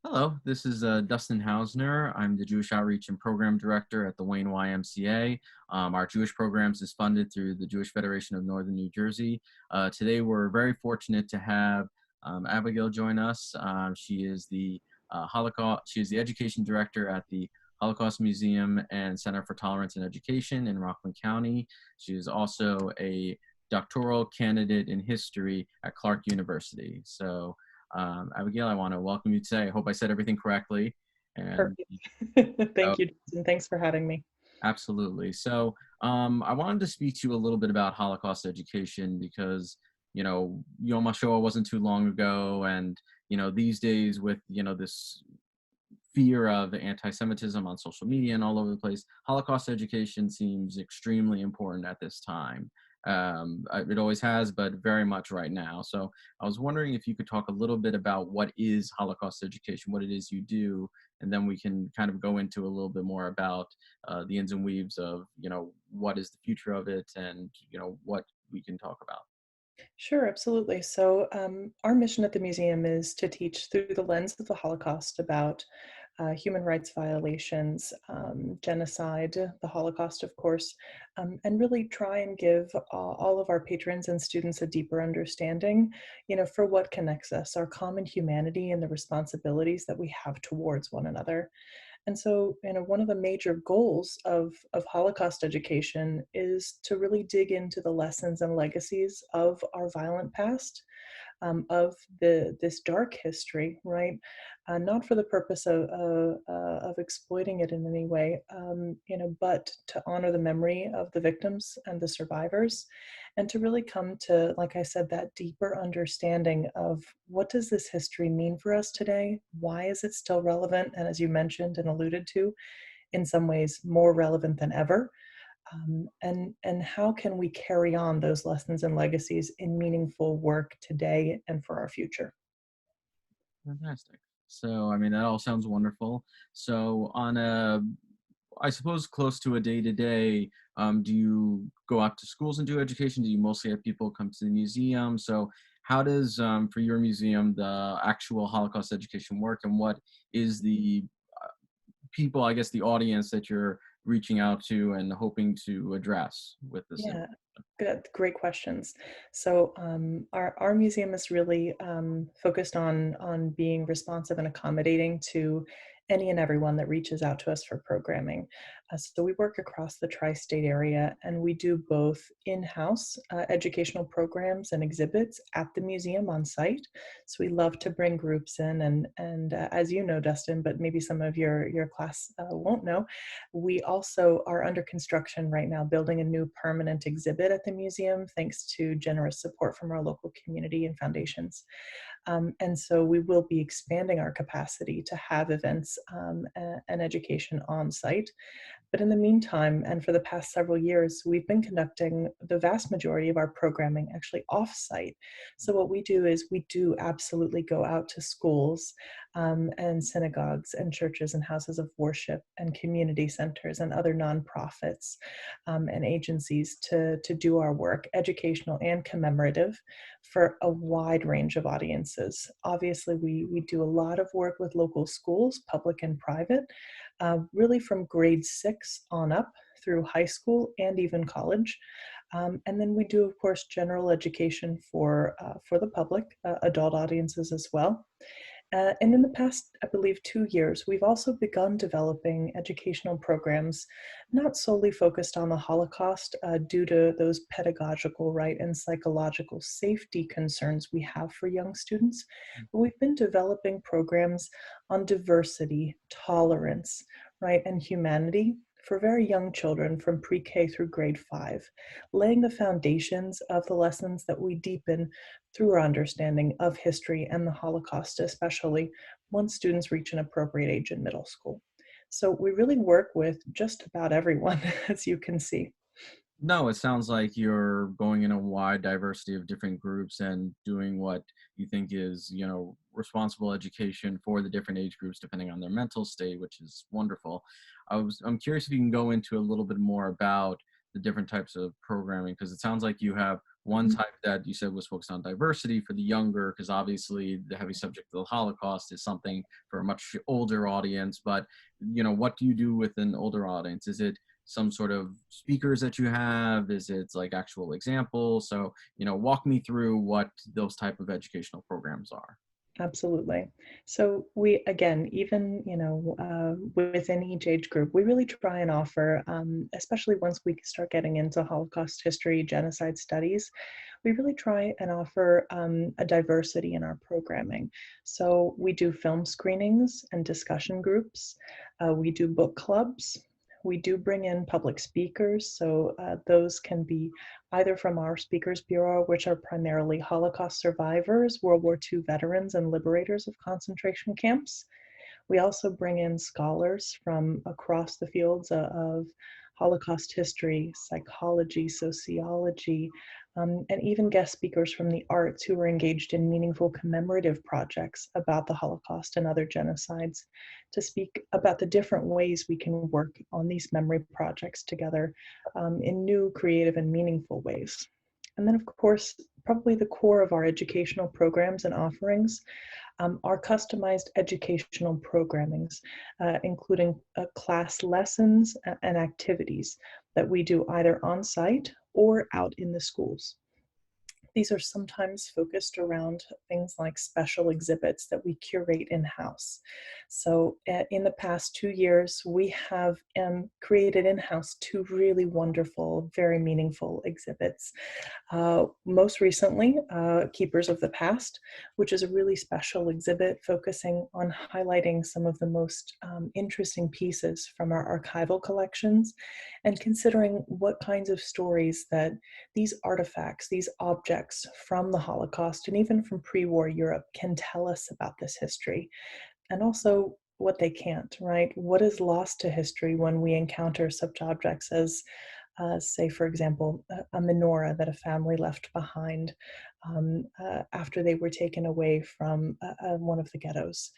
Hello, this is Dustin Hausner. I'm the Jewish Outreach and Program Director at the Wayne YMCA. Our Jewish programs is funded through the Jewish Federation of Northern New Jersey. Today, we're very fortunate to have Abigail join us. She is the Education Director at the Holocaust Museum and Center for Tolerance and Education in Rockland County. She is also a doctoral candidate in history at Clark University. Abigail, I want to welcome you today. I hope I said everything correctly. And Perfect. uh, Thank you, and thanks for having me. Absolutely. I wanted to speak to you a little bit about Holocaust education because, Yom HaShoah wasn't too long ago. And, these days with, this fear of anti-Semitism on social media and all over the place, Holocaust education seems extremely important at this time. It always has, but very much right now. So I was wondering if you could talk a little bit about what is Holocaust education, what it is you do, and then we can kind of go into a little bit more about the ins and weaves of, what is the future of it and, what we can talk about. Sure, absolutely. So, our mission at the museum is to teach through the lens of the Holocaust about human rights violations, genocide, the Holocaust, of course, and really try and give all of our patrons and students a deeper understanding, for what connects us, our common humanity, and the responsibilities that we have towards one another. And so, one of the major goals of Holocaust education is to really dig into the lessons and legacies of our violent past, of this dark history, right? Not for the purpose of exploiting it in any way, but to honor the memory of the victims and the survivors, and to really come to, like I said, that deeper understanding of what does this history mean for us today? Why is it still relevant? And as you mentioned and alluded to, in some ways more relevant than ever. And how can we carry on those lessons and legacies in meaningful work today and for our future? Fantastic. That all sounds wonderful. I suppose close to a day to day, do you go out to schools and do education? Do you mostly have people come to the museum? So, how does, for your museum, the actual Holocaust education work, and what is the people, I guess, the audience that you're reaching out to and hoping to address with this? Yeah, good, great questions. So our museum is really focused on being responsive and accommodating to any and everyone that reaches out to us for programming. So we work across the tri-state area, and we do both in-house educational programs and exhibits at the museum on site. So we love to bring groups in, and as you know, Dustin, but maybe some of your class won't know, we also are under construction right now, building a new permanent exhibit at the museum, thanks to generous support from our local community and foundations. And so we will be expanding our capacity to have events and education on site. But in the meantime, and for the past several years, we've been conducting the vast majority of our programming actually off-site. So what we do is we do absolutely go out to schools and synagogues and churches and houses of worship and community centers and other nonprofits and agencies to do our work, educational and commemorative, for a wide range of audiences. Obviously, we do a lot of work with local schools, public and private, really from grade 6 on up through high school and even college. And then we do, of course, general education for the public, adult audiences as well. And in the past, I believe, 2 years, we've also begun developing educational programs not solely focused on the Holocaust due to those pedagogical, right, and psychological safety concerns we have for young students, but we've been developing programs on diversity, tolerance, right, and humanity for very young children from pre-K through grade 5, laying the foundations of the lessons that we deepen through our understanding of history and the Holocaust, especially once students reach an appropriate age in middle school. So we really work with just about everyone, as you can see. No, it sounds like you're going in a wide diversity of different groups and doing what you think is, responsible education for the different age groups depending on their mental state, which is wonderful. I'm curious if you can go into a little bit more about the different types of programming because it sounds like you have one type that you said was focused on diversity for the younger, because obviously the heavy subject of the Holocaust is something for a much older audience. But, what do you do with an older audience? Is it some sort of speakers that you have? Is it like actual examples? So, walk me through what those type of educational programs are. Absolutely. So we, again, even, within each age group, we really try and offer, especially once we start getting into Holocaust history, genocide studies, we really try and offer a diversity in our programming. So we do film screenings and discussion groups. We do book clubs. We do bring in public speakers. So those can be either from our Speakers Bureau, which are primarily Holocaust survivors, World War II veterans, and liberators of concentration camps. We also bring in scholars from across the fields of Holocaust history, psychology, sociology, and even guest speakers from the arts who are engaged in meaningful commemorative projects about the Holocaust and other genocides to speak about the different ways we can work on these memory projects together in new, creative, and meaningful ways. And then, of course, probably the core of our educational programs and offerings are customized educational programmings, including class lessons and activities that we do either on site or out in the schools. These are sometimes focused around things like special exhibits that we curate in-house. So in the past 2 years, we have created in-house two really wonderful, very meaningful exhibits. Most recently, Keepers of the Past, which is a really special exhibit focusing on highlighting some of the most interesting pieces from our archival collections and considering what kinds of stories that these artifacts, these objects from the Holocaust and even from pre-war Europe can tell us about this history, and also what they can't, right? What is lost to history when we encounter such objects as say, for example, a menorah that a family left behind after they were taken away from one of the ghettos.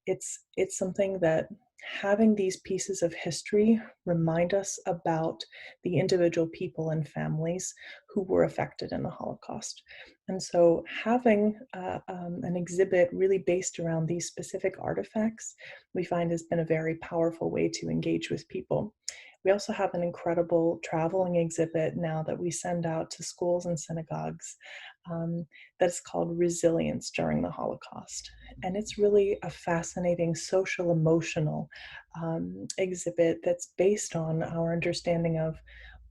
It's something that having these pieces of history remind us about the individual people and families who were affected in the Holocaust. And so having an exhibit really based around these specific artifacts, we find has been a very powerful way to engage with people. We also have an incredible traveling exhibit now that we send out to schools and synagogues that's called Resilience During the Holocaust. And it's really a fascinating social emotional exhibit that's based on our understanding of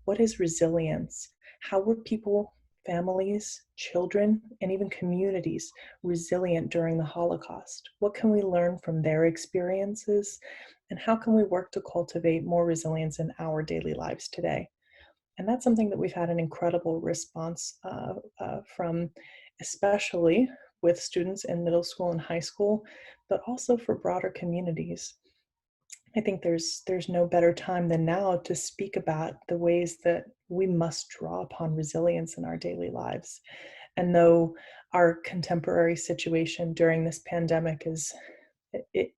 what is resilience? How were people, families, children, and even communities resilient during the Holocaust? What can we learn from their experiences? And how can we work to cultivate more resilience in our daily lives today? And that's something that we've had an incredible response from, especially with students in middle school and high school, but also for broader communities. I think there's no better time than now to speak about the ways that we must draw upon resilience in our daily lives. And though our contemporary situation during this pandemic is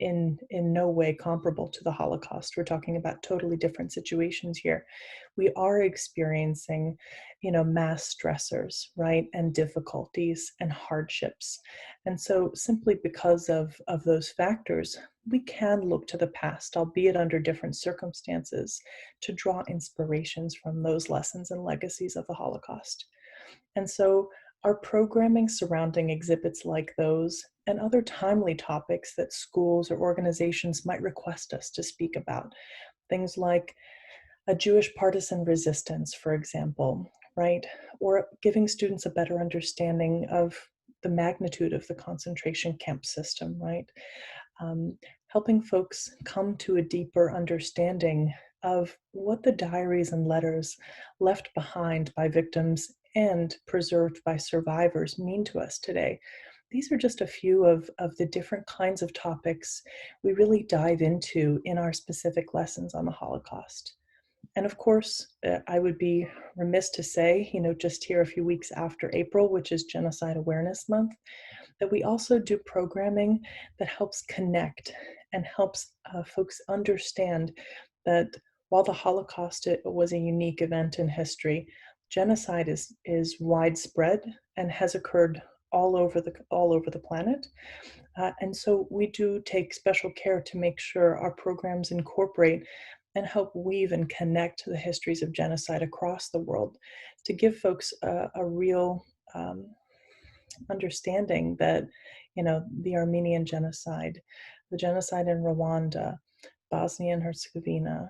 in no way comparable to the Holocaust. We're talking about totally different situations here. We are experiencing, mass stressors, right, and difficulties and hardships. And so simply because of those factors, we can look to the past, albeit under different circumstances, to draw inspirations from those lessons and legacies of the Holocaust. And so our programming surrounding exhibits like those and other timely topics that schools or organizations might request us to speak about, things like a Jewish partisan resistance, for example, right? Or giving students a better understanding of the magnitude of the concentration camp system, right? um, Helping folks come to a deeper understanding of what the diaries and letters left behind by victims and preserved by survivors mean to us today. These are just a few of the different kinds of topics we really dive into in our specific lessons on the Holocaust. And of course, I would be remiss to say, just here a few weeks after April, which is Genocide Awareness Month, that we also do programming that helps connect and helps folks understand that while the Holocaust was a unique event in history, genocide is widespread and has occurred all over the planet. And so we do take special care to make sure our programs incorporate and help weave and connect the histories of genocide across the world to give folks a real understanding that, the Armenian genocide, the genocide in Rwanda, Bosnia and Herzegovina,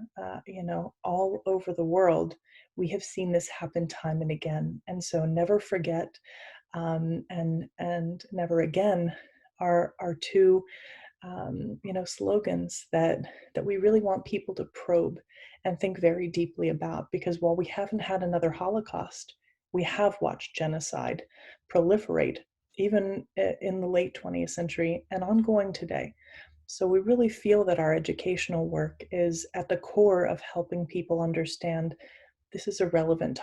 all over the world, we have seen this happen time and again. And so never forget, and never again are two slogans that we really want people to probe and think very deeply about, because while we haven't had another Holocaust, we have watched genocide proliferate even in the late 20th century and ongoing today. So we really feel that our educational work is at the core of helping people understand this is a relevant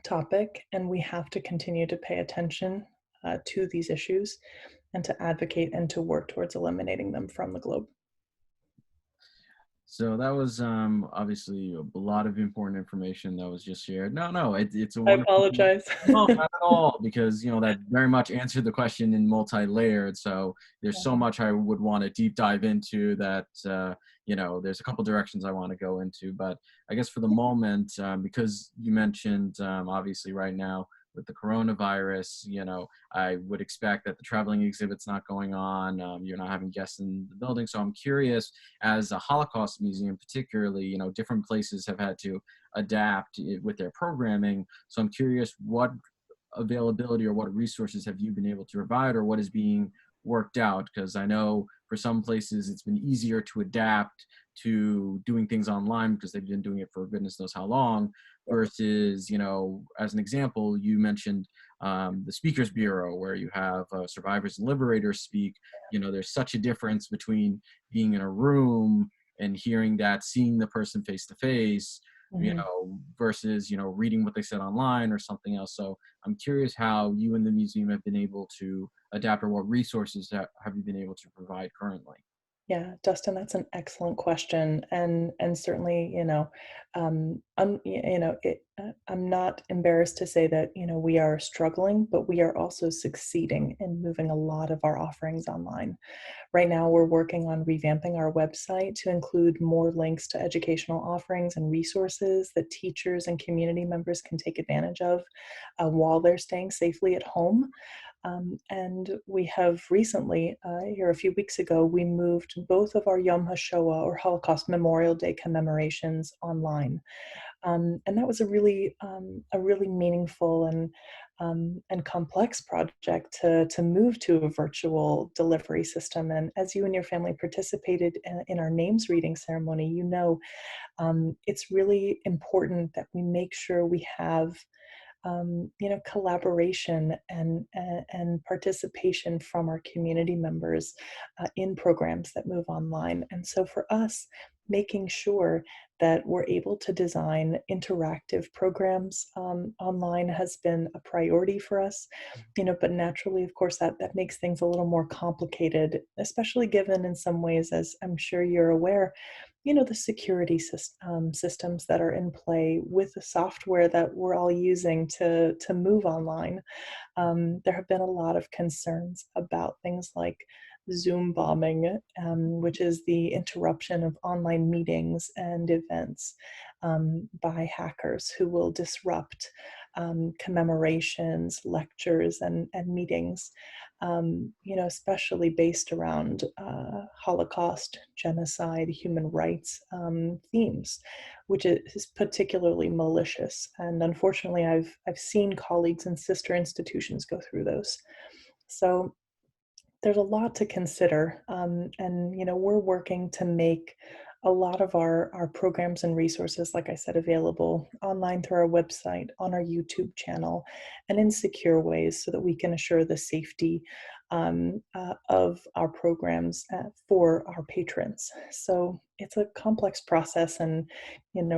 topic, and we have to continue to pay attention to these issues and to advocate and to work towards eliminating them from the globe. So that was obviously a lot of important information that was just shared. No, no, it's a I wonderful. apologize. No, not at all, because that very much answered the question in multi-layered. So there's so much I would want to deep dive into that. There's a couple directions I want to go into, but I guess for the moment, because you mentioned obviously right now with the coronavirus, I would expect that the traveling exhibit's not going on. You're not having guests in the building. So I'm curious, as a Holocaust museum, particularly, different places have had to adapt with their programming. So I'm curious, what availability or what resources have you been able to provide, or what is being worked out? Because I know for some places it's been easier to adapt to doing things online because they've been doing it for goodness knows how long, versus, as an example, you mentioned the Speakers Bureau, where you have survivors and liberators speak. There's such a difference between being in a room and hearing that, seeing the person face to face, Mhm. versus, reading what they said online or something else. So I'm curious how you and the museum have been able to adapt, or what resources have you been able to provide currently? Yeah, Dustin, that's an excellent question, and certainly, I'm not embarrassed to say that we are struggling, but we are also succeeding in moving a lot of our offerings online. Right now, we're working on revamping our website to include more links to educational offerings and resources that teachers and community members can take advantage of while they're staying safely at home. And we have recently, here a few weeks ago, we moved both of our Yom HaShoah, or Holocaust Memorial Day commemorations, online. And that was a really meaningful and complex project to move to a virtual delivery system. And as you and your family participated in our names reading ceremony, it's really important that we make sure we have collaboration and participation from our community members in programs that move online. And so for us, making sure that we're able to design interactive programs online has been a priority for us. But naturally, of course, that makes things a little more complicated, especially given in some ways, as I'm sure you're aware, the security systems that are in play with the software that we're all using to move online. There have been a lot of concerns about things like Zoom bombing, which is the interruption of online meetings and events by hackers who will disrupt commemorations, lectures, and meetings, especially based around Holocaust, genocide, human rights themes, which is particularly malicious. And unfortunately, I've seen colleagues and sister institutions go through those. So there's a lot to consider, and we're working to make a lot of our programs and resources, like I said, available online through our website, on our YouTube channel, and in secure ways so that we can assure the safety of our programs for our patrons. So it's a complex process, and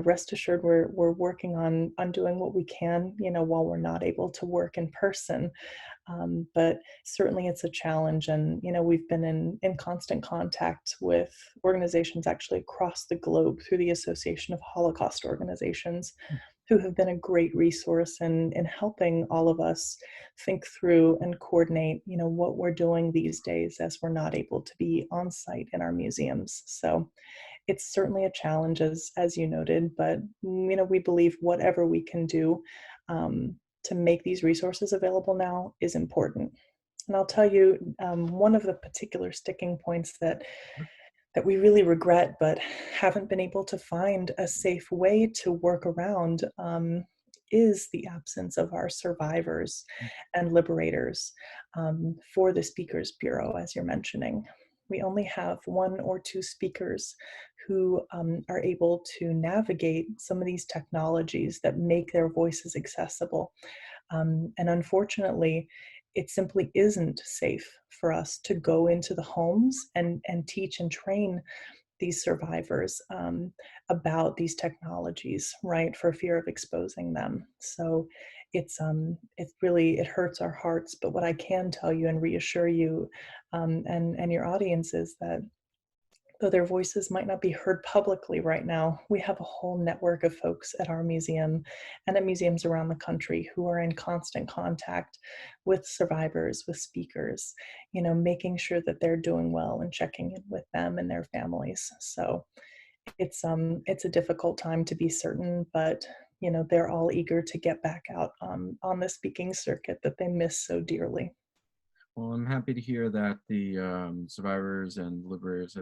rest assured, we're working on doing what we can, while we're not able to work in person. But certainly it's a challenge. And, we've been in constant contact with organizations actually across the globe through the Association of Holocaust Organizations, who have been a great resource in helping all of us think through and coordinate, what we're doing these days as we're not able to be on site in our museums. So it's certainly a challenge, as you noted, but we believe whatever we can do to make these resources available now is important. And I'll tell you, one of the particular sticking points that we really regret, but haven't been able to find a safe way to work around, is the absence of our survivors and liberators for the Speakers Bureau, as you're mentioning. We only have one or two speakers who are able to navigate some of these technologies that make their voices accessible. And unfortunately, it simply isn't safe for us to go into the homes and teach and train these survivors about these technologies, right, for fear of exposing them. So it's really, it hurts our hearts. But what I can tell you and reassure you and your audience is that though their voices might not be heard publicly right now, we have a whole network of folks at our museum and at museums around the country who are in constant contact with survivors, with speakers, making sure that they're doing well and checking in with them and their families. So it's a difficult time, to be certain, but they're all eager to get back out on the speaking circuit that they miss so dearly. Well, I'm happy to hear that the survivors and liberators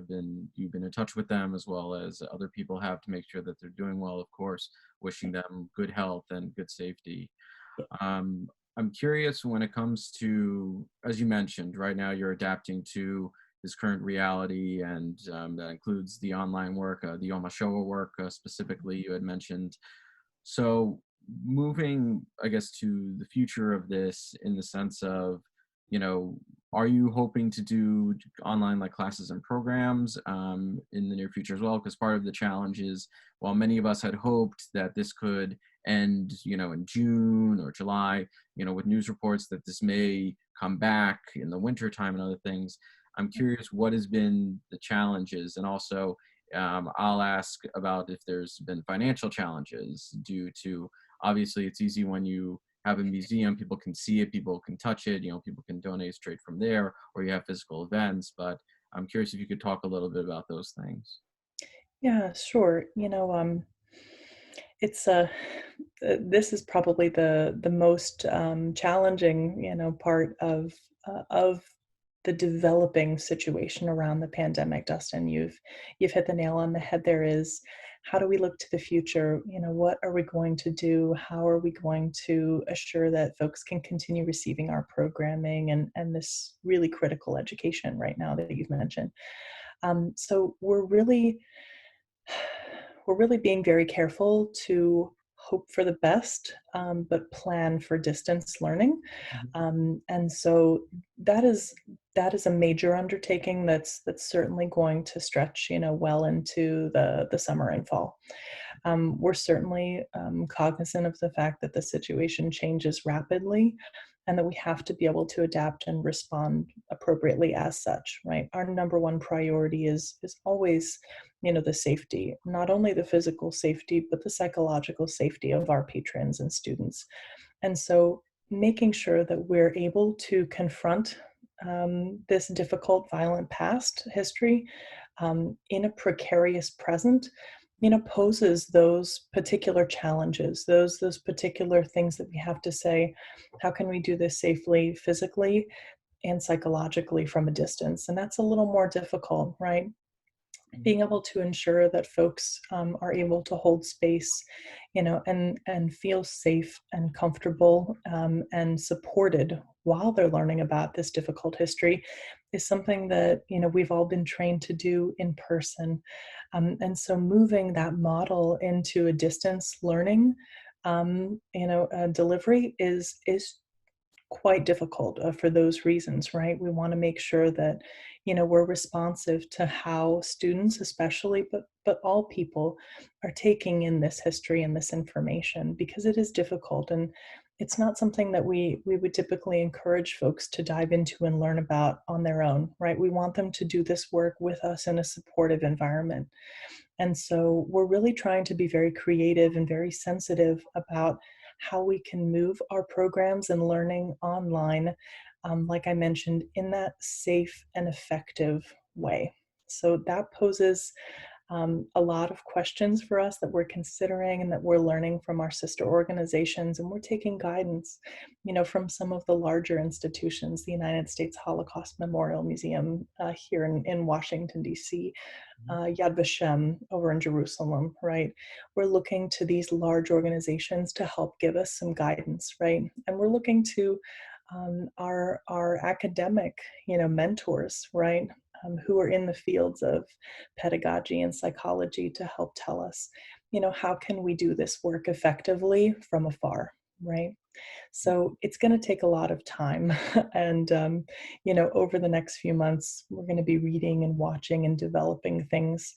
you've been in touch with them as well as other people have to make sure that they're doing well, of course, wishing them good health and good safety. Um, I'm curious when it comes to, as you mentioned, right now you're adapting to this current reality, and that includes the online work, the Yomashoa work specifically, you had mentioned. So moving, I guess, to the future of this in the sense of, you know, are you hoping to do online like classes and programs in the near future as well? Because part of the challenge is, while many of us had hoped that this could end, in June or July, with news reports that this may come back in the winter time and other things, I'm curious what has been the challenges, and also I'll ask about if there's been financial challenges due to, obviously it's easy when you have a museum, people can see it, people can touch it, people can donate straight from there, or you have physical events. But I'm curious if you could talk a little bit about those things. Yeah, sure. It's this is probably the most challenging, part of the developing situation around the pandemic. Dustin, you've hit the nail on the head. There is, how do we look to the future? What are we going to do? How are we going to assure that folks can continue receiving our programming and this really critical education right now that you've mentioned? So we're really being very careful to hope for the best, but plan for distance learning. Mhm. And so that is that is a major undertaking that's certainly going to stretch, well into the summer and fall. We're certainly cognizant of the fact that the situation changes rapidly and that we have to be able to adapt and respond appropriately as such, right? Our number one priority is always, the safety, not only the physical safety, but the psychological safety of our patrons and students. And so making sure that we're able to confront this difficult, violent past history in a precarious present, poses those particular challenges, those particular things that we have to say, how can we do this safely, physically and psychologically from a distance? And that's a little more difficult, right? Being able to ensure that folks are able to hold space, and feel safe and comfortable and supported while they're learning about this difficult history is something that we've all been trained to do in person, and so moving that model into a distance learning, delivery is quite difficult for those reasons, right? We want to make sure that we're responsive to how students, especially, but all people, are taking in this history and this information, because it is difficult, and it's not something that we would typically encourage folks to dive into and learn about on their own, right? We want them to do this work with us in a supportive environment. And so we're really trying to be very creative and very sensitive about how we can move our programs and learning online, like I mentioned, in that safe and effective way. So that poses a lot of questions for us that we're considering and that we're learning from our sister organizations, and we're taking guidance, from some of the larger institutions, the United States Holocaust Memorial Museum here in Washington, D.C., Yad Vashem over in Jerusalem, right? We're looking to these large organizations to help give us some guidance, right? And we're looking to our academic, mentors, right? Who are in the fields of pedagogy and psychology to help tell us, how can we do this work effectively from afar, right? So it's going to take a lot of time. And, over the next few months, we're going to be reading and watching and developing things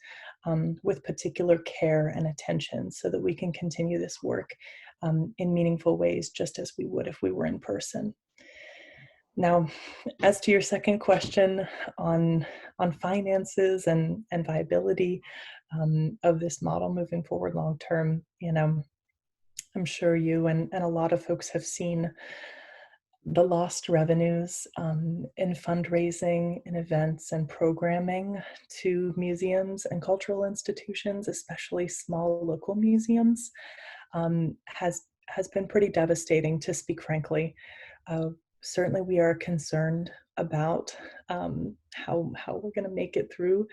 with particular care and attention so that we can continue this work in meaningful ways, just as we would if we were in person. Now, as to your second question on finances and viability of this model moving forward long term, I'm sure you and a lot of folks have seen the lost revenues in fundraising, in events and programming to museums and cultural institutions, especially small local museums, has been pretty devastating, to speak frankly. Uh, Certainly, we are concerned about how we're going to make it through,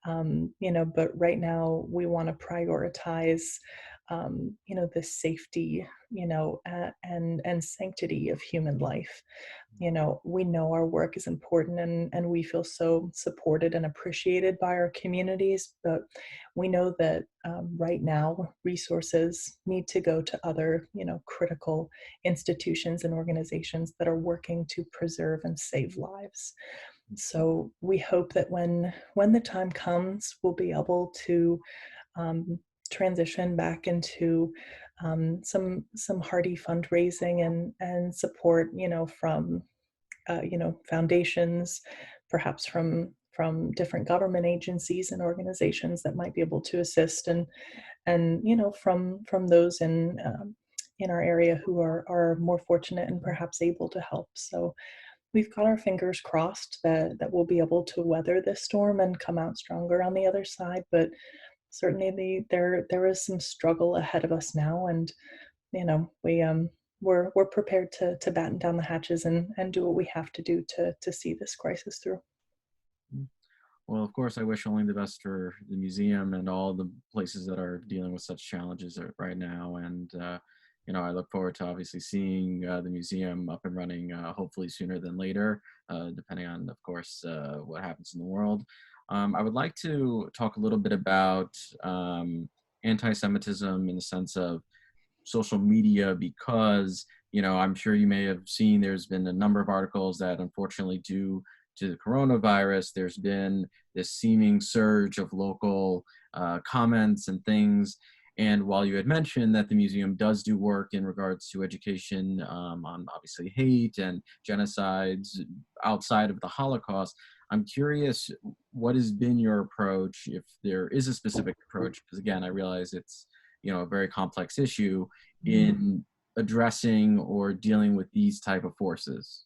but right now we want to prioritize, the safety, and sanctity of human life. We know our work is important, and we feel so supported and appreciated by our communities, but we know that right now resources need to go to other, critical institutions and organizations that are working to preserve and save lives. So we hope that when the time comes, we'll be able to um, transition back into some hearty fundraising and support, from foundations, perhaps from different government agencies and organizations that might be able to assist, and from those in our area who are more fortunate and perhaps able to help. So we've got our fingers crossed that we'll be able to weather this storm and come out stronger on the other side. But certainly there is some struggle ahead of us now, and we're prepared to batten down the hatches and do what we have to do to see this crisis through. Well, of course, I wish only the best for the museum and all the places that are dealing with such challenges right now. And, I look forward to obviously seeing the museum up and running, hopefully sooner than later, depending on, of course, what happens in the world. I would like to talk a little bit about anti-Semitism in the sense of social media because, I'm sure you may have seen there's been a number of articles that unfortunately due to the coronavirus, there's been this seeming surge of local comments and things. And while you had mentioned that the museum does do work in regards to education on obviously hate and genocides outside of the Holocaust, I'm curious what has been your approach, if there is a specific approach, because again, I realize it's a very complex issue in addressing or dealing with these type of forces.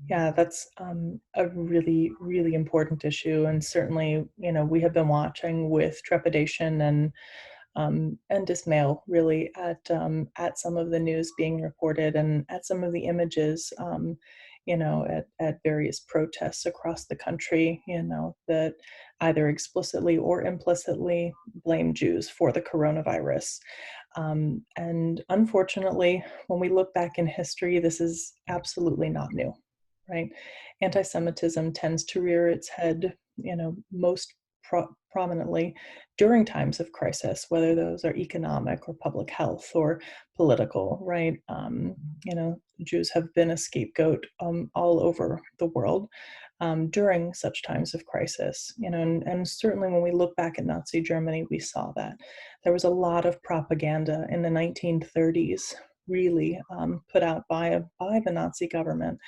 Yeah, that's a really, really important issue, and certainly, we have been watching with trepidation and dismay, really, at some of the news being reported and at some of the images, at various protests across the country, that either explicitly or implicitly blame Jews for the coronavirus. And unfortunately, when we look back in history, this is absolutely not new, right? Anti-Semitism tends to rear its head, most prominently during times of crisis, whether those are economic or public health or political, right? Jews have been a scapegoat all over the world during such times of crisis, and certainly when we look back at Nazi Germany, we saw that there was a lot of propaganda in the 1930s really put out by the Nazi government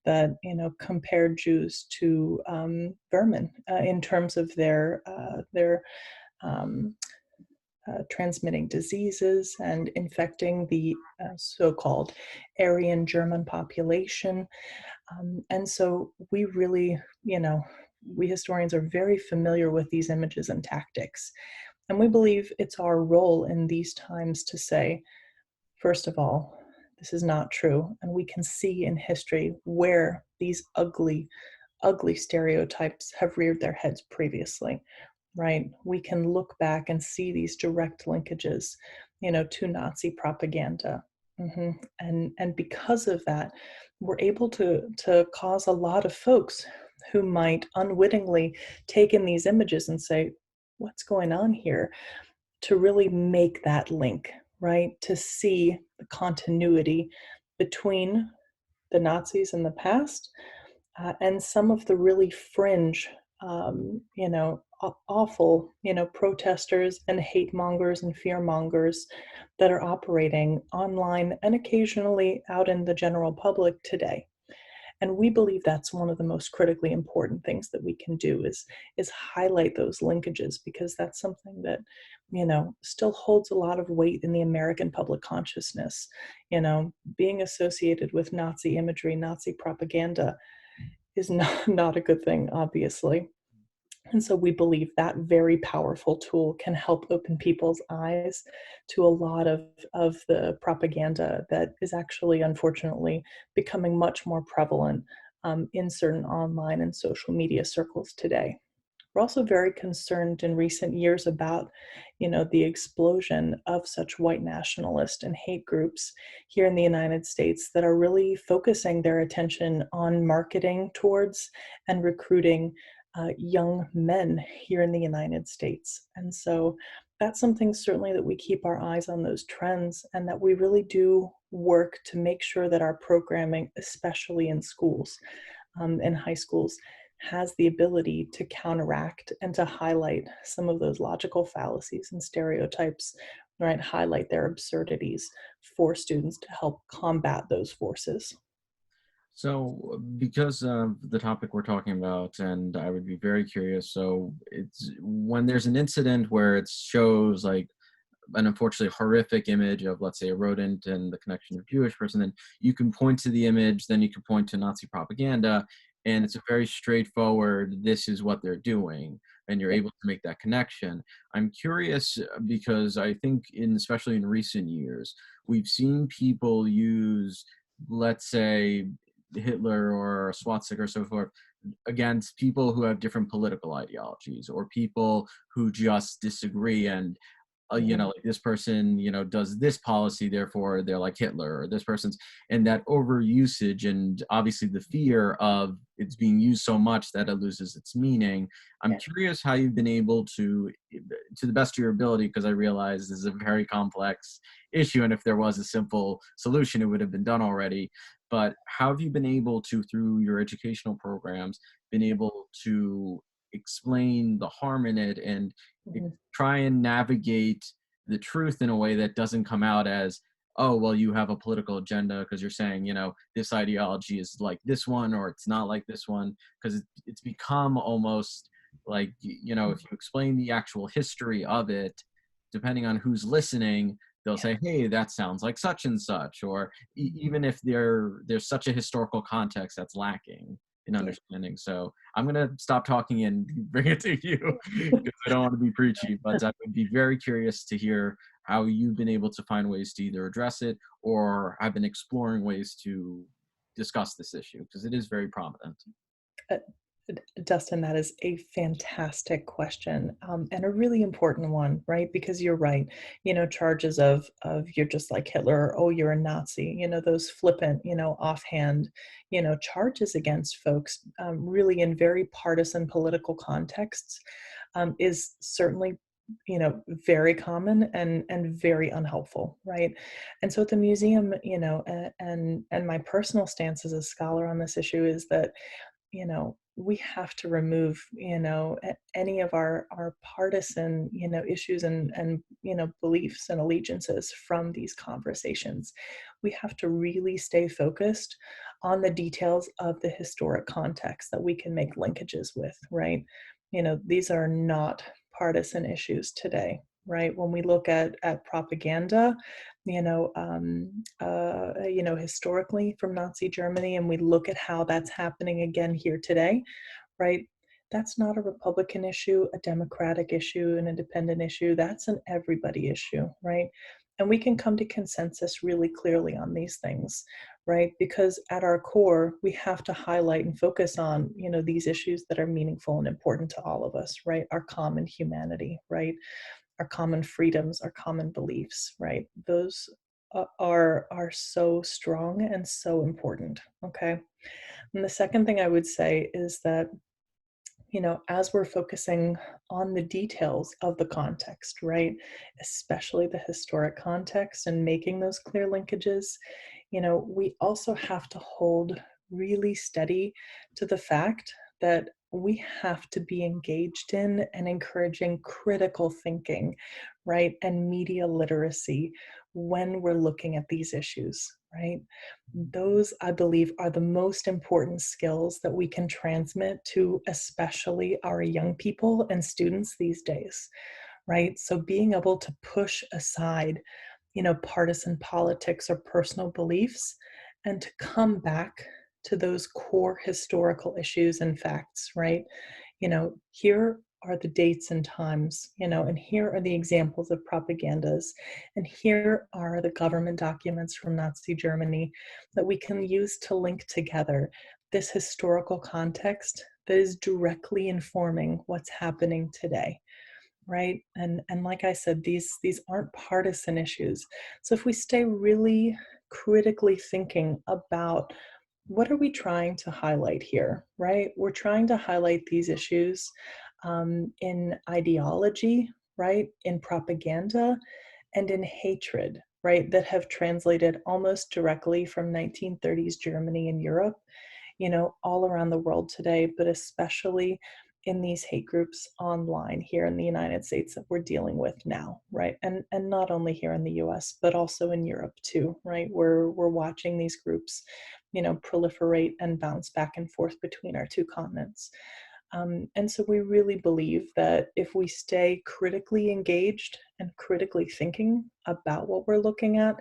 that compared Jews to vermin in terms of their um, transmitting diseases and infecting the so-called Aryan German population. And so we really, we historians are very familiar with these images and tactics. And we believe it's our role in these times to say, first of all, this is not true. And we can see in history where these ugly, ugly stereotypes have reared their heads previously, right? We can look back and see these direct linkages, to Nazi propaganda. And because of that, we're able to cause a lot of folks who might unwittingly take in these images and say, what's going on here? To really make that link, right? To see the continuity between the Nazis in the past and some of the really fringe, awful, protesters and hate mongers and fear mongers that are operating online and occasionally out in the general public today. And we believe that's one of the most critically important things that we can do is highlight those linkages, because that's something that still holds a lot of weight in the American public consciousness. Being associated with Nazi imagery, Nazi propaganda is not a good thing, obviously. And so we believe that very powerful tool can help open people's eyes to a lot of the propaganda that is actually, unfortunately, becoming much more prevalent in certain online and social media circles today. We're also very concerned in recent years about, the explosion of such white nationalist and hate groups here in the United States that are really focusing their attention on marketing towards and recruiting young men here in the United States. And so that's something certainly that we keep our eyes on those trends, and that we really do work to make sure that our programming, especially in schools and high schools, has the ability to counteract and to highlight some of those logical fallacies and stereotypes, right? Highlight their absurdities for students to help combat those forces. So, because of the topic we're talking about, and I would be very curious. So, it's when there's an incident where it shows like an unfortunately horrific image of, let's say, a rodent and the connection of Jewish person, then you can point to the image, then you can point to Nazi propaganda, and it's a very straightforward, this is what they're doing, and you're Yeah. able to make that connection. I'm curious because I think especially in recent years, we've seen people use, let's say, Hitler or a swastika or so forth against people who have different political ideologies or people who just disagree, and Mhm. like this person, does this policy, therefore they're like Hitler, or this person's, and that overusage and obviously the fear of it's being used so much that it loses its meaning. I'm Yeah. curious how you've been able to the best of your ability, because I realize this is a very complex issue, and if there was a simple solution, it would have been done already. But how have you been able to, through your educational programs, been able to explain the harm in it and Mhm. try and navigate the truth in a way that doesn't come out as, oh, well, you have a political agenda because you're saying, this ideology is like this one or it's not like this one, because it's become almost like, if you explain the actual history of it, depending on who's listening, they'll Yeah. say, hey, that sounds like such and such, or even if there's such a historical context that's lacking in Yeah. understanding. So I'm gonna stop talking and bring it to you because I don't want to be preachy, but I would be very curious to hear how you've been able to find ways to either address it or have been exploring ways to discuss this issue, because it is very prominent. Uh, Dustin, that is a fantastic question, and a really important one, right? Because you're right. Charges of you're just like Hitler, or, oh, you're a Nazi. Those flippant, offhand, charges against folks, really in very partisan political contexts, is certainly very common and very unhelpful, right? And so at the museum, and my personal stance as a scholar on this issue is that we have to remove, any of our partisan, issues and beliefs and allegiances from these conversations. We have to really stay focused on the details of the historic context that we can make linkages with, right? These are not partisan issues today, right? When we look at propaganda, historically from Nazi Germany, and we look at how that's happening again here today, right? That's not a Republican issue, a Democratic issue, an independent issue. That's an everybody issue, right? And we can come to consensus really clearly on these things, right? Because at our core, we have to highlight and focus on, these issues that are meaningful and important to all of us, right? Our common humanity, right? Our common freedoms, our common beliefs, right? Those are so strong and so important. Okay. And the second thing I would say is that, as we're focusing on the details of the context, right, especially the historic context and making those clear linkages, we also have to hold really steady to the fact that we have to be engaged in and encouraging critical thinking, right, and media literacy when we're looking at these issues, right? Those, I believe, are the most important skills that we can transmit to especially our young people and students these days, right? So being able to push aside, partisan politics or personal beliefs and to come back to those core historical issues and facts, right? Here are the dates and times, and here are the examples of propagandas, and here are the government documents from Nazi Germany that we can use to link together this historical context that is directly informing what's happening today, right? And like I said, these aren't partisan issues. So if we stay really critically thinking about what are we trying to highlight here, right? We're trying to highlight these issues in ideology, right? In propaganda and in hatred, right? That have translated almost directly from 1930s Germany and Europe, all around the world today, but especially in these hate groups online here in the United States that we're dealing with now, right? And not only here in the US, but also in Europe too, right? We're watching these groups, proliferate and bounce back and forth between our two continents. And so we really believe that if we stay critically engaged and critically thinking about what we're looking at,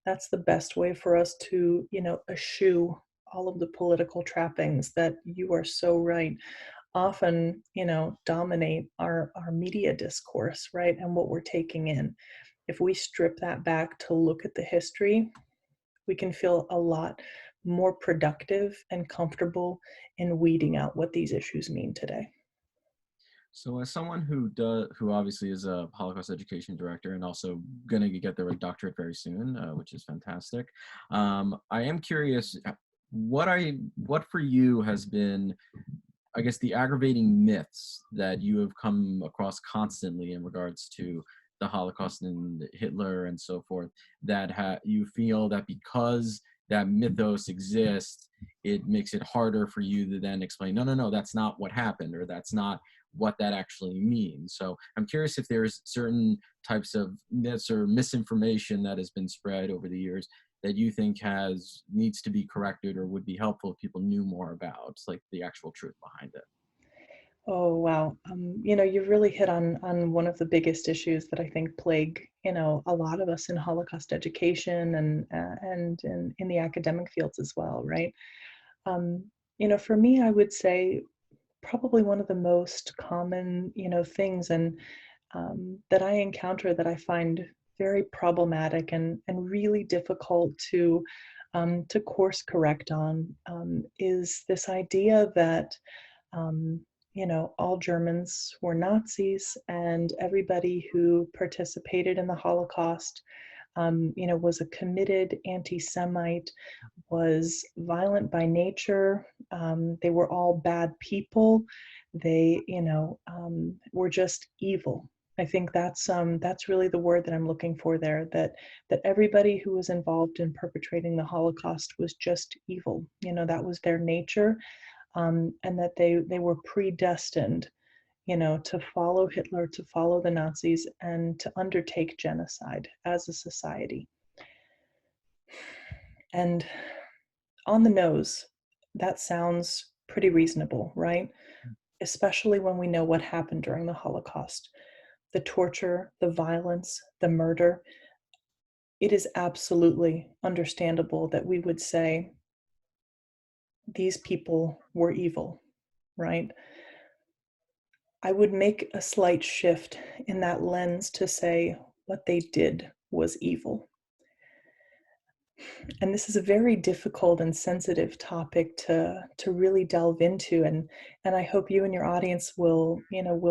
that's the best way for us to, eschew all of the political trappings that you are so right often, dominate our media discourse, right? And what we're taking in. If we strip that back to look at the history, we can feel a lot more productive and comfortable in weeding out what these issues mean today. So, as someone who obviously is a Holocaust education director and also going to get their doctorate very soon, which is fantastic, I am curious. What for you has been, I guess, the aggravating myths that you have come across constantly in regards to the Holocaust and Hitler and so forth, that you feel that because that mythos exists, it makes it harder for you to then explain, no, no, no, that's not what happened, or that's not what that actually means. So I'm curious if there's certain types of myths or misinformation that has been spread over the years that you think needs to be corrected or would be helpful if people knew more about, like the actual truth behind it. Oh, wow. You've really hit on one of the biggest issues that I think plague, a lot of us in Holocaust education and in the academic fields as well, right? Um, for me, I would say probably one of the most common, things and that I encounter that I find very problematic and really difficult to course correct on is this idea that all Germans were Nazis and everybody who participated in the Holocaust, was a committed anti-Semite, was violent by nature. They were all bad people. They, were just evil. I think that's really the word that I'm looking for there. That everybody who was involved in perpetrating the Holocaust was just evil. That was their nature, and that they were predestined, to follow Hitler, to follow the Nazis, and to undertake genocide as a society. And on the nose, that sounds pretty reasonable, right? Especially when we know what happened during the Holocaust, the torture, the violence, the murder. It is absolutely understandable that we would say these people were evil, right? I would make a slight shift in that lens to say what they did was evil. And this is a very difficult and sensitive topic to really delve into, and I hope you and your audience will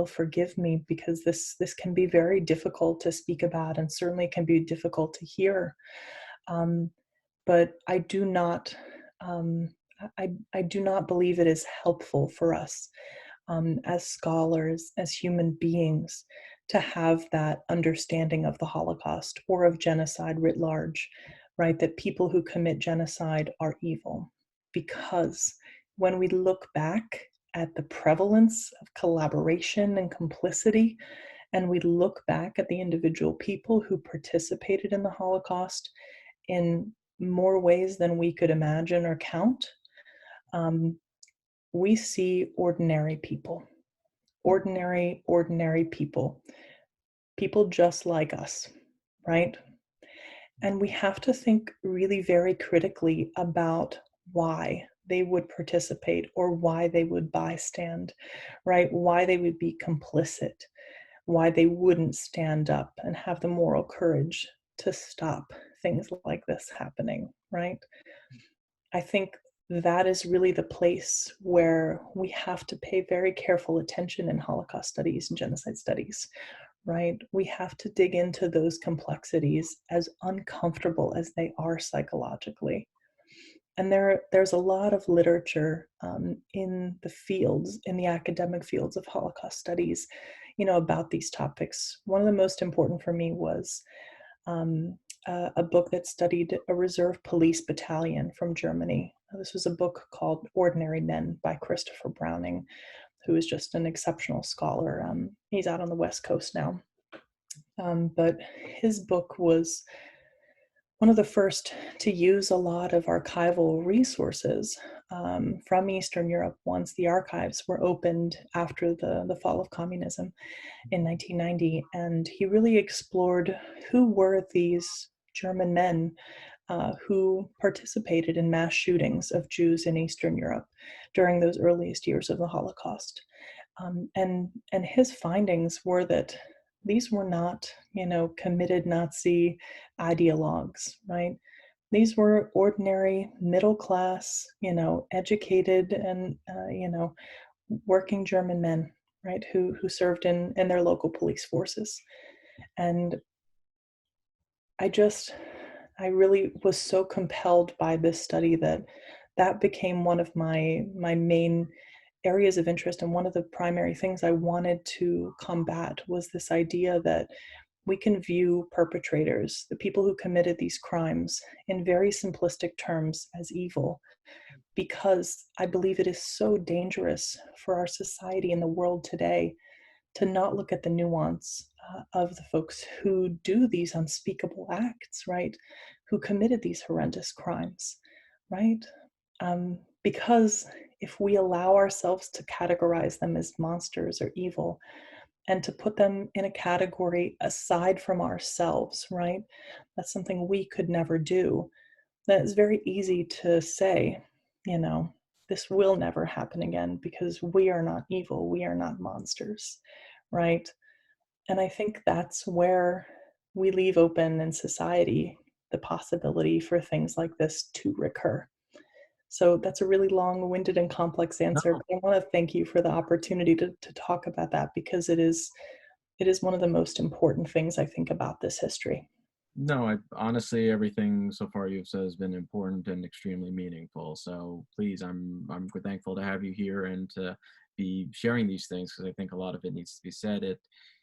forgive me, because this can be very difficult to speak about, and certainly can be difficult to hear. Um, but I do not I do not believe it is helpful for us, as scholars, as human beings, to have that understanding of the Holocaust or of genocide writ large, right? That people who commit genocide are evil. Because when we look back at the prevalence of collaboration and complicity, and we look back at the individual people who participated in the Holocaust in more ways than we could imagine or count, um, we see ordinary people, people just like us, right? And we have to think really very critically about why they would participate or why they would bystand, right? Why they would be complicit, why they wouldn't stand up and have the moral courage to stop things like this happening, right? I think that is really the place where we have to pay very careful attention in Holocaust studies and genocide studies, right? We have to dig into those complexities, as uncomfortable as they are psychologically. And there's a lot of literature, in the fields, in the academic fields of Holocaust studies, about these topics. One of the most important for me was a book that studied a reserve police battalion from Germany. This was a book called Ordinary Men by Christopher Browning, who is just an exceptional scholar. He's out on the West Coast now. But his book was one of the first to use a lot of archival resources, from Eastern Europe once the archives were opened after the fall of communism in 1990. And he really explored who were these German men, who participated in mass shootings of Jews in Eastern Europe during those earliest years of the Holocaust. And his findings were that these were not, committed Nazi ideologues, right? These were ordinary, middle class, educated and working German men, right, who served in their local police forces. And I just I really was so compelled by this study that that became one of my main areas of interest, and one of the primary things I wanted to combat was this idea that we can view perpetrators, the people who committed these crimes, in very simplistic terms as evil, because I believe it is so dangerous for our society and the world today to not look at the nuance, of the folks who do these unspeakable acts, right? Who committed these horrendous crimes, right? Because if we allow ourselves to categorize them as monsters or evil, and to put them in a category aside from ourselves, right? That's something we could never do. That is very easy to say, you know, this will never happen again because we are not evil, we are not monsters, right? And I think that's where we leave open in society the possibility for things like this to recur. So that's a really long-winded and complex answer, No, but I want to thank you for the opportunity to talk about that, because it is one of the most important things I think about this history. no, I honestly, everything so far you've said has been important and extremely meaningful. So please, I'm thankful to have you here and to be sharing these things, because I think a lot of it needs to be said.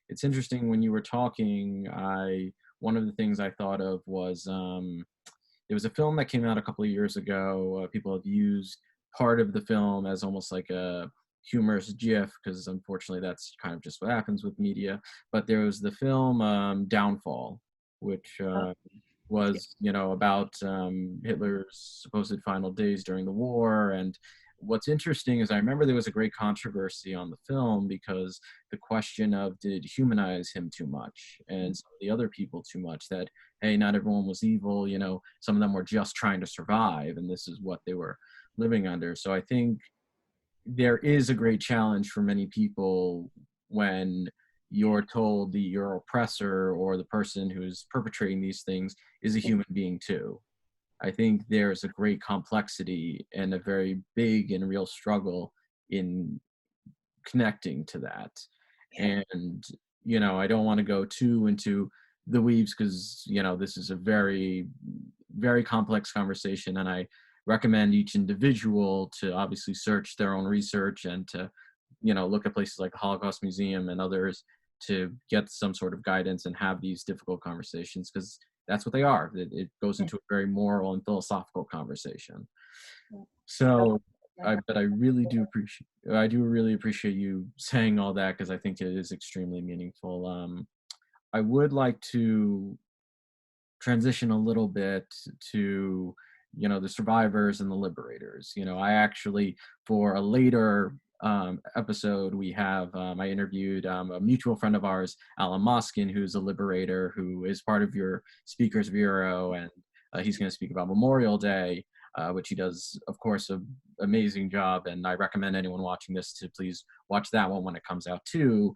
It's interesting when you were talking. I One of the things I thought of was there was a film that came out a couple of years ago. People have used part of the film as almost like a humorous gif, because unfortunately that's kind of just what happens with media. But there was the film Downfall, which Uh, yeah. was, about Hitler's supposed final days during the war. And what's interesting is I remember there was a great controversy on the film because the question of did it humanize him too much and some of the other people too much, that, hey, not everyone was evil, some of them were just trying to survive, and this is what they were living under. So I think there is a great challenge for many people when you're told that your oppressor or the person who's perpetrating these things is a human being too. I think there's a great complexity and a very big and real struggle in connecting to that. Yeah. And, I don't want to go too into the weaves because, this is a very, very complex conversation. And I recommend each individual to obviously search their own research and to, look at places like the Holocaust Museum and others to get some sort of guidance and have these difficult conversations, because that's what they are. It goes Yeah. into a very moral and philosophical conversation. Yeah. So, Absolutely. but I do really appreciate you saying all that because I think it is extremely meaningful. I would like to transition a little bit to, the survivors and the liberators. I actually, for a later episode, we have I interviewed a mutual friend of ours, Alan Moskin, who's a liberator who is part of your speakers bureau, and he's going to speak about Memorial Day, which he does, of course, an amazing job. And I recommend anyone watching this to please watch that one when it comes out too.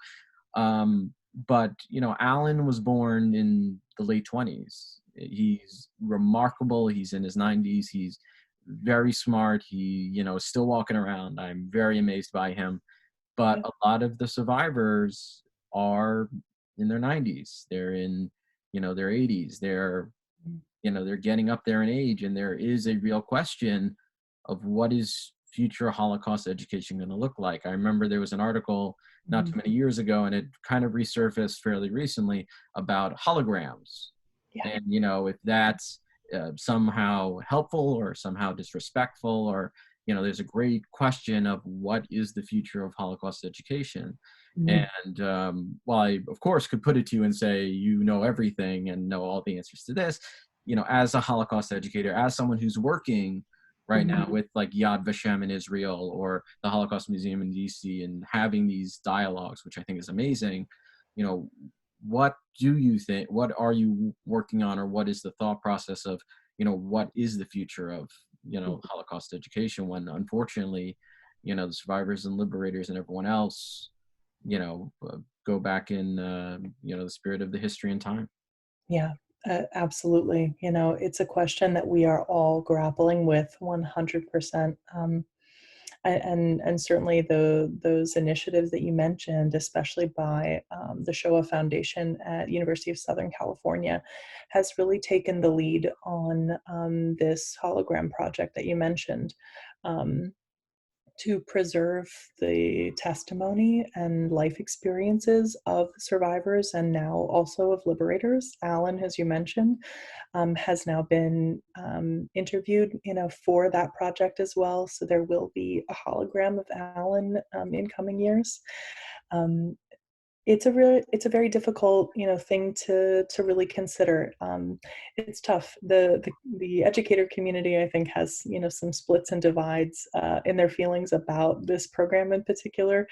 But Alan was born in the late 20s. He's remarkable. He's in his 90s. He's very smart. He, is still walking around. I'm very amazed by him. But Yeah. a lot of the survivors are in their 90s. They're in, their 80s. They're getting up there in age, and there is a real question of what is future Holocaust education going to look like. I remember there was an article not too Mhm. many years ago, and it kind of resurfaced fairly recently about holograms. Yeah. And, if that's somehow helpful or somehow disrespectful, or, there's a great question of what is the future of Holocaust education. Mhm. And while I, of course, could put it to you and say, you know everything and know all the answers to this, as a Holocaust educator, as someone who's working right Mhm. now with like Yad Vashem in Israel or the Holocaust Museum in DC and having these dialogues, which I think is amazing, you know, what do you think, what are you working on, or what is the thought process of, what is the future of, Holocaust education when unfortunately, the survivors and liberators and everyone else, go back in, the spirit of the history and time. Yeah, absolutely. It's a question that we are all grappling with 100%. And certainly those initiatives that you mentioned, especially by the Shoah Foundation at University of Southern California, has really taken the lead on this hologram project that you mentioned. Um, to preserve the testimony and life experiences of survivors and now also of liberators. Alan, as you mentioned, has now been interviewed, for that project as well. So there will be a hologram of Alan in coming years. Um, it's a very difficult, thing to really consider. It's tough. The educator community, I think, has, some splits and divides in their feelings about this program in particular.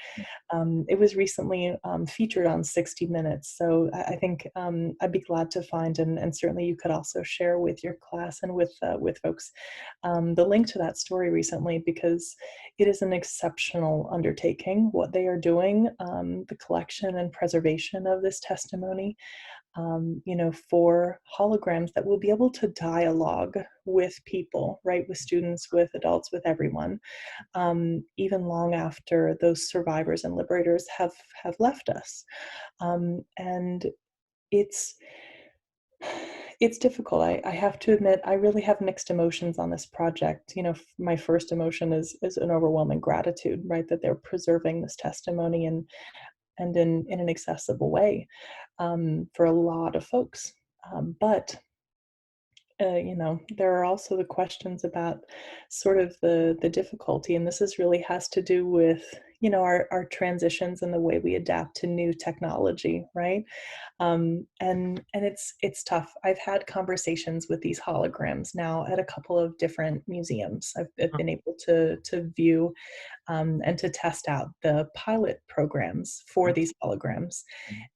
It was recently featured on 60 Minutes, so I think I'd be glad to find, and certainly you could also share with your class and with folks the link to that story recently, because it is an exceptional undertaking what they are doing, the collection and preservation of this testimony, for holograms that will be able to dialogue with people, right, with students, with adults, with everyone, even long after those survivors and liberators have left us. And it's it's difficult. I have to admit, I really have mixed emotions on this project. My first emotion is an overwhelming gratitude, right, that they're preserving this testimony and in an accessible way for a lot of folks. But there are also the questions about sort of the difficulty, and this is really has to do with, our transitions and the way we adapt to new technology, right? And it's tough. I've had conversations with these holograms now at a couple of different museums. I've been able to view and to test out the pilot programs for these holograms.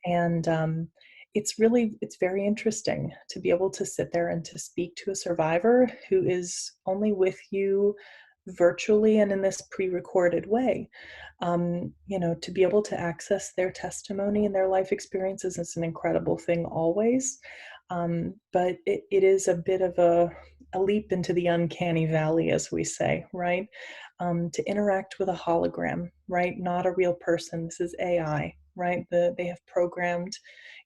And it's very interesting to be able to sit there and to speak to a survivor who is only with you virtually and in this pre-recorded way. To be able to access their testimony and their life experiences is an incredible thing always. But it is a bit of a leap into the uncanny valley, as we say, right? To interact with a hologram, right? Not a real person. This is AI, right? They have programmed,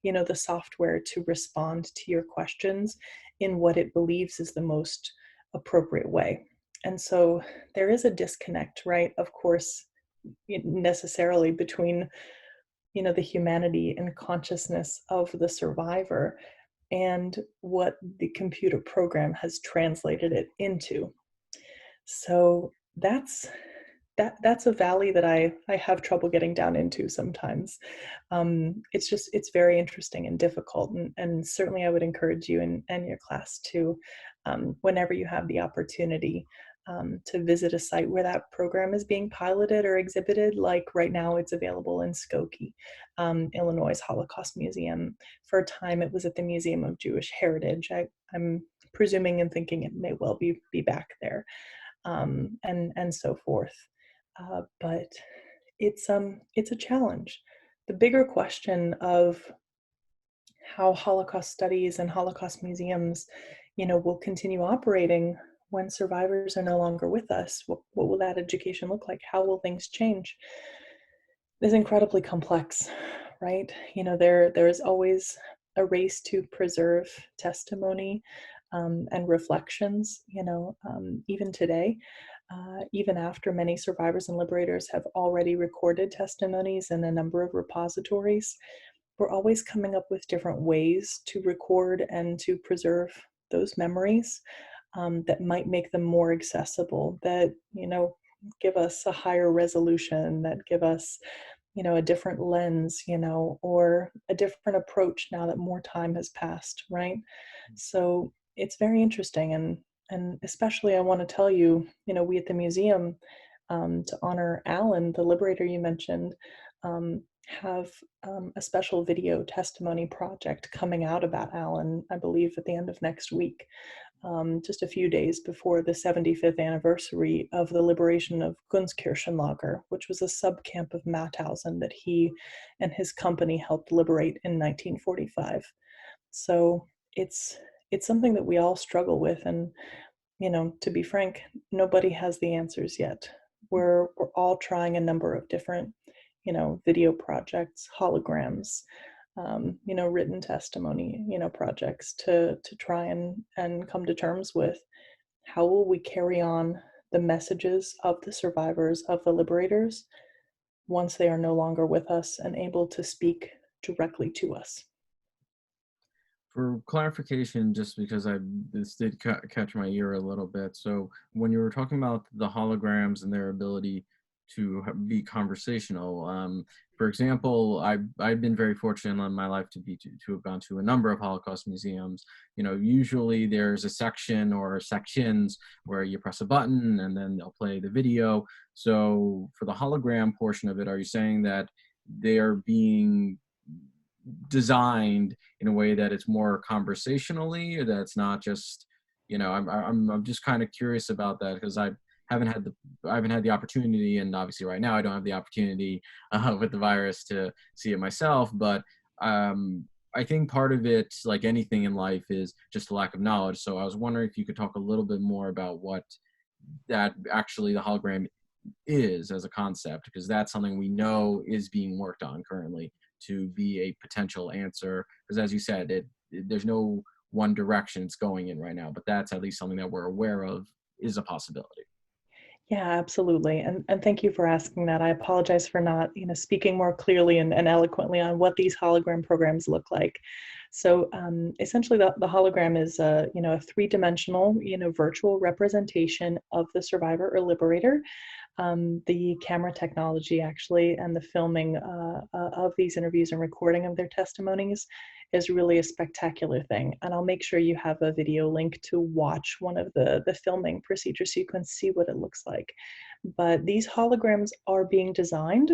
the software to respond to your questions in what it believes is the most appropriate way. And so there is a disconnect, right? Of course, necessarily between, the humanity and consciousness of the survivor and what the computer program has translated it into. So that's a valley that I have trouble getting down into sometimes. It's very interesting and difficult, and certainly I would encourage you and your class to, whenever you have the opportunity, to visit a site where that program is being piloted or exhibited. Like right now, it's available in Skokie, Illinois Holocaust Museum. For a time, it was at the Museum of Jewish Heritage. I'm presuming and thinking it may well be back there, and so forth. But it's a challenge. The bigger question of how Holocaust studies and Holocaust museums, will continue operating when survivors are no longer with us. What will that education look like? How will things change? Is incredibly complex, right? There's always a race to preserve testimony and reflections. Even today, even after many survivors and liberators have already recorded testimonies in a number of repositories, we're always coming up with different ways to record and to preserve those memories that might make them more accessible, that, give us a higher resolution, that give us, a different lens, or a different approach now that more time has passed, right? So it's very interesting. And especially I want to tell you, we at the museum, to honor Alan, the liberator you mentioned, have a special video testimony project coming out about Alan, I believe at the end of next week, just a few days before the 75th anniversary of the liberation of Gunskirchenlager, which was a subcamp of Mauthausen that he and his company helped liberate in 1945. So it's something that we all struggle with, and to be frank, nobody has the answers yet. We're all trying a number of different, video projects, holograms, written testimony, projects to try and come to terms with how will we carry on the messages of the survivors, of the liberators, once they are no longer with us and able to speak directly to us. For clarification, just because this did catch my ear a little bit. So when you were talking about the holograms and their ability to be conversational, for example, I've been very fortunate in my life to have gone to a number of Holocaust museums. Usually there's a section or sections where you press a button and then they'll play the video. So for the hologram portion of it, are you saying that they are being designed in a way that it's more conversationally, or that's not just, I'm just kind of curious about that, because I haven't had the opportunity, and obviously right now I don't have the opportunity with the virus to see it myself. But I think part of it, like anything in life, is just a lack of knowledge. So I was wondering if you could talk a little bit more about what that actually the hologram is as a concept, because that's something we know is being worked on currently to be a potential answer. Because as you said, there's no one direction it's going in right now, but that's at least something that we're aware of is a possibility. Yeah, absolutely. And thank you for asking that. I apologize for not, speaking more clearly and eloquently on what these hologram programs look like. So essentially the hologram is a three-dimensional, virtual representation of the survivor or liberator. The camera technology actually and the filming of these interviews and recording of their testimonies is really a spectacular thing. And I'll make sure you have a video link to watch one of the filming procedures so you can see what it looks like. But these holograms are being designed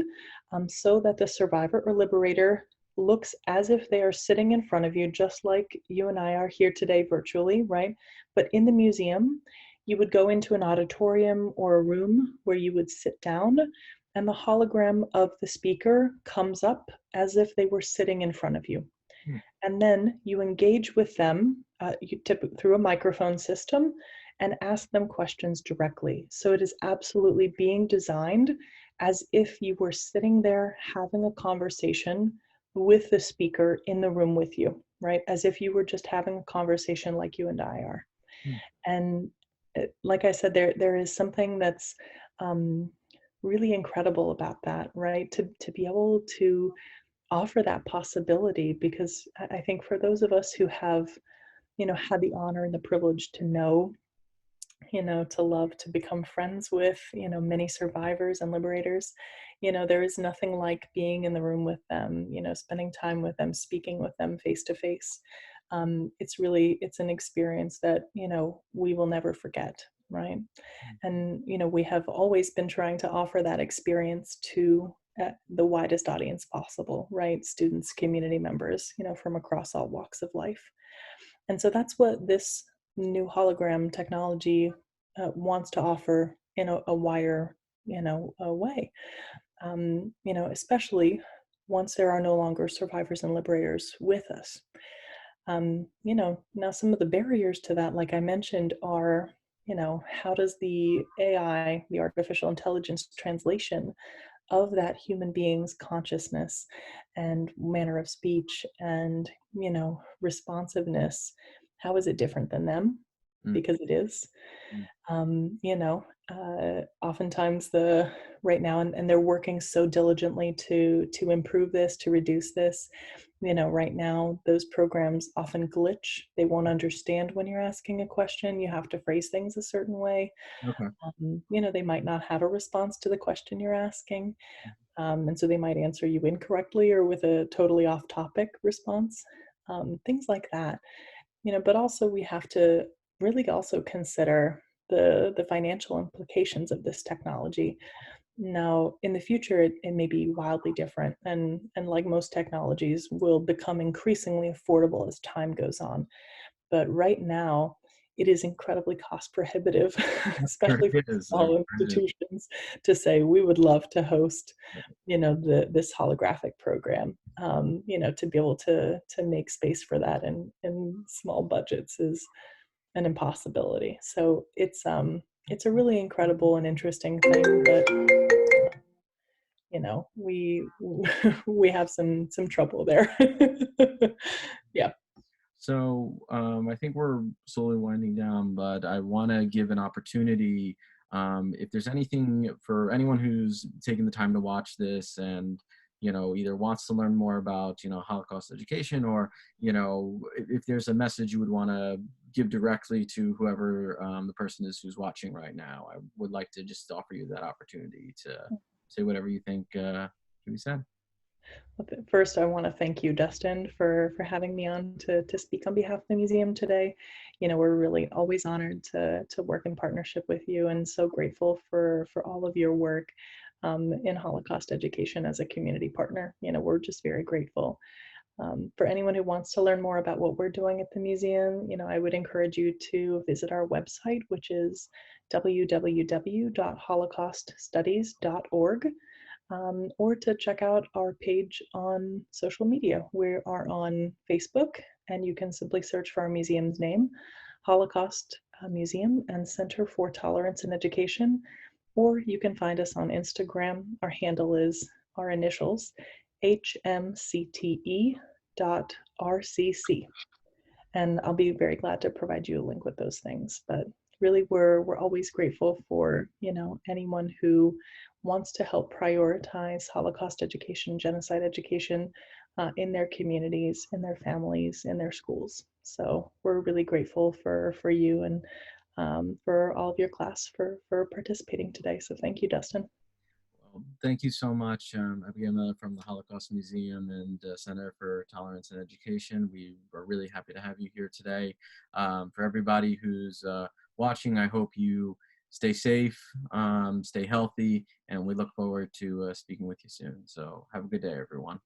so that the survivor or liberator looks as if they are sitting in front of you, just like you and I are here today virtually, right? But in the museum, you would go into an auditorium or a room where you would sit down, and the hologram of the speaker comes up as if they were sitting in front of you. Hmm. And then you engage with them through a microphone system and ask them questions directly. So it is absolutely being designed as if you were sitting there having a conversation with the speaker in the room with you, right? As if you were just having a conversation like you and I are. Hmm. And like I said, there is something that's um, really incredible about that, right? To be able to offer that possibility, because I think for those of us who have, had the honor and the privilege to know, to love, to become friends with, many survivors and liberators, there is nothing like being in the room with them, spending time with them, speaking with them face to face. It's an experience that, we will never forget, right? And, we have always been trying to offer that experience to the widest audience possible, right? Students, community members, from across all walks of life. And so that's what this new hologram technology wants to offer in a wider, a way. Especially once there are no longer survivors and liberators with us. Now some of the barriers to that, like I mentioned, are, how does the AI, the artificial intelligence translation of that human being's consciousness and manner of speech and, responsiveness, how is it different than them? Hmm. Because it is. Hmm. Oftentimes right now, and they're working so diligently to improve this, to reduce this. Right now, those programs often glitch. They won't understand when you're asking a question. You have to phrase things a certain way. Okay. They might not have a response to the question you're asking. And so they might answer you incorrectly or with a totally off topic response. Things like that. But also we have to really also consider the financial implications of this technology. Now, in the future, it may be wildly different, and like most technologies, will become increasingly affordable as time goes on. But right now, it is incredibly cost prohibitive, Sure especially for it is. small It is. institutions, to say we would love to host, this holographic program. To be able to make space for that in small budgets is an impossibility. So it's a really incredible and interesting thing, but we we have some trouble there. Yeah. So I think we're slowly winding down, but I want to give an opportunity. If there's anything for anyone who's taking the time to watch this and either wants to learn more about Holocaust education, or if there's a message you would want to give directly to whoever the person is who's watching right now, I would like to just offer you that opportunity to say whatever you think can be said. First, I want to thank you, Dustin, for having me on to speak on behalf of the museum today. We're really always honored to work in partnership with you, and so grateful for all of your work in Holocaust education as a community partner. We're just very grateful. For anyone who wants to learn more about what we're doing at the museum, I would encourage you to visit our website, which is www.holocauststudies.org, or to check out our page on social media. We are on Facebook, and you can simply search for our museum's name, Holocaust Museum and Center for Tolerance and Education, or you can find us on Instagram. Our handle is our initials, hmcte.rcc. And I'll be very glad to provide you a link with those things. But really we're always grateful for, anyone who wants to help prioritize Holocaust education, genocide education in their communities, in their families, in their schools. So we're really grateful for you and for all of your class for participating today. So thank you, Dustin. Well, thank you so much, Abigail, from the Holocaust Museum and Center for Tolerance and Education. We are really happy to have you here today. For everybody who's watching, I hope you stay safe, stay healthy, and we look forward to speaking with you soon. So have a good day, everyone.